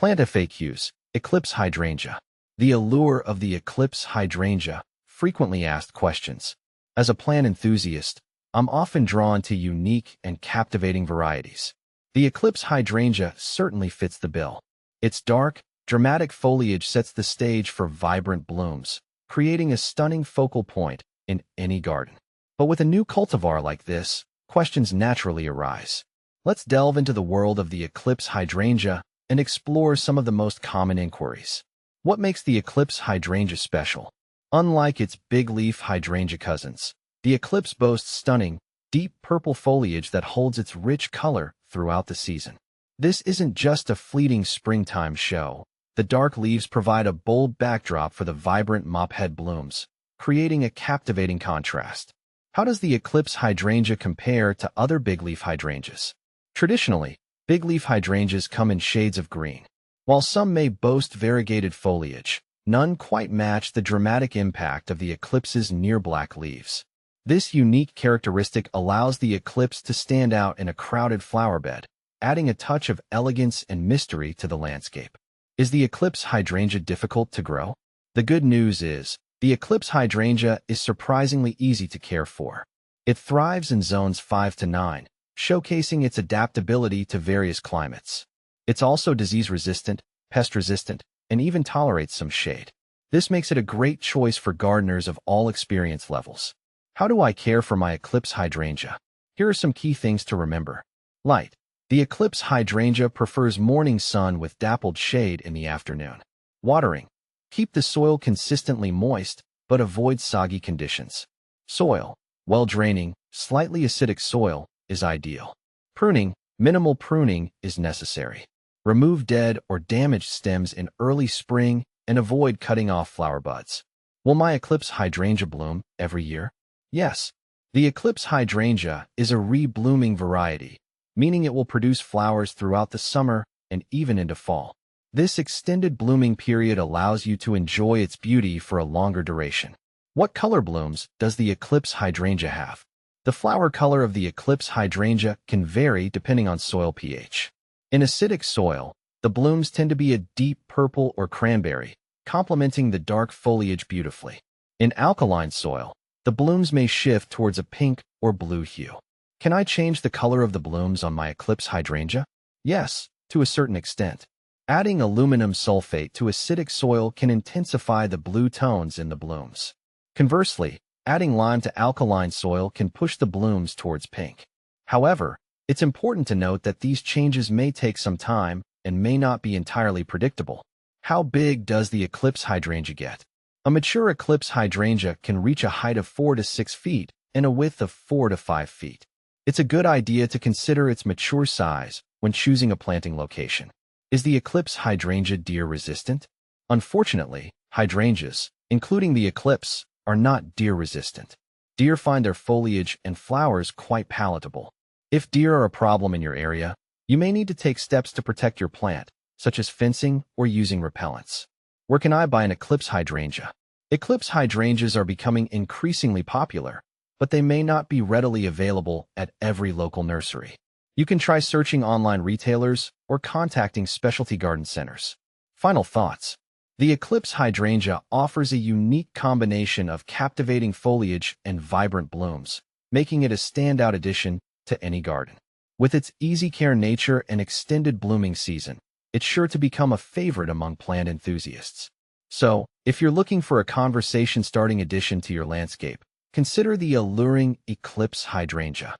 Plant FAQs, Eclipse Hydrangea. The allure of the Eclipse Hydrangea, frequently asked questions. As a plant enthusiast, I'm often drawn to unique and captivating varieties. The Eclipse Hydrangea certainly fits the bill. Its dark, dramatic foliage sets the stage for vibrant blooms, creating a stunning focal point in any garden. But with a new cultivar like this, questions naturally arise. Let's delve into the world of the Eclipse Hydrangea and explore some of the most common inquiries. What makes the Eclipse Hydrangea special? Unlike its big-leaf hydrangea cousins, the Eclipse boasts stunning, deep purple foliage that holds its rich color throughout the season. This isn't just a fleeting springtime show. The dark leaves provide a bold backdrop for the vibrant mophead blooms, creating a captivating contrast. How does the Eclipse Hydrangea compare to other big-leaf hydrangeas? Traditionally, big-leaf hydrangeas come in shades of green. While some may boast variegated foliage, none quite match the dramatic impact of the Eclipse's near-black leaves. This unique characteristic allows the Eclipse to stand out in a crowded flower bed, adding a touch of elegance and mystery to the landscape. Is the Eclipse Hydrangea difficult to grow? The good news is, the Eclipse Hydrangea is surprisingly easy to care for. It thrives in zones 5 to 9, showcasing its adaptability to various climates. It's also disease-resistant, pest-resistant, and even tolerates some shade. This makes it a great choice for gardeners of all experience levels. How do I care for my Eclipse Hydrangea? Here are some key things to remember. Light. The Eclipse Hydrangea prefers morning sun with dappled shade in the afternoon. Watering. Keep the soil consistently moist, but avoid soggy conditions. Soil. Well-draining, slightly acidic soil is ideal. Pruning. Minimal pruning is necessary. Remove dead or damaged stems in early spring and avoid cutting off flower buds. Will my Eclipse Hydrangea bloom every year? Yes. The Eclipse Hydrangea is a re-blooming variety, meaning it will produce flowers throughout the summer and even into fall. This extended blooming period allows you to enjoy its beauty for a longer duration. What color blooms does the Eclipse Hydrangea have? The flower color of the Eclipse Hydrangea can vary depending on soil pH. In acidic soil, the blooms tend to be a deep purple or cranberry, complementing the dark foliage beautifully. In alkaline soil, the blooms may shift towards a pink or blue hue. Can I change the color of the blooms on my Eclipse Hydrangea? Yes, to a certain extent. Adding aluminum sulfate to acidic soil can intensify the blue tones in the blooms. Conversely, adding lime to alkaline soil can push the blooms towards pink. However, it's important to note that these changes may take some time and may not be entirely predictable. How big does the Eclipse Hydrangea get? A mature Eclipse Hydrangea can reach a height of 4 to 6 feet and a width of 4 to 5 feet. It's a good idea to consider its mature size when choosing a planting location. Is the Eclipse Hydrangea deer-resistant? Unfortunately, hydrangeas, including the Eclipse, are not deer-resistant. Deer find their foliage and flowers quite palatable. If deer are a problem in your area, you may need to take steps to protect your plant, such as fencing or using repellents. Where can I buy an Eclipse Hydrangea? Eclipse hydrangeas are becoming increasingly popular, but they may not be readily available at every local nursery. You can try searching online retailers or contacting specialty garden centers. Final thoughts. The Eclipse Hydrangea offers a unique combination of captivating foliage and vibrant blooms, making it a standout addition to any garden. With its easy-care nature and extended blooming season, it's sure to become a favorite among plant enthusiasts. So, if you're looking for a conversation-starting addition to your landscape, consider the alluring Eclipse Hydrangea.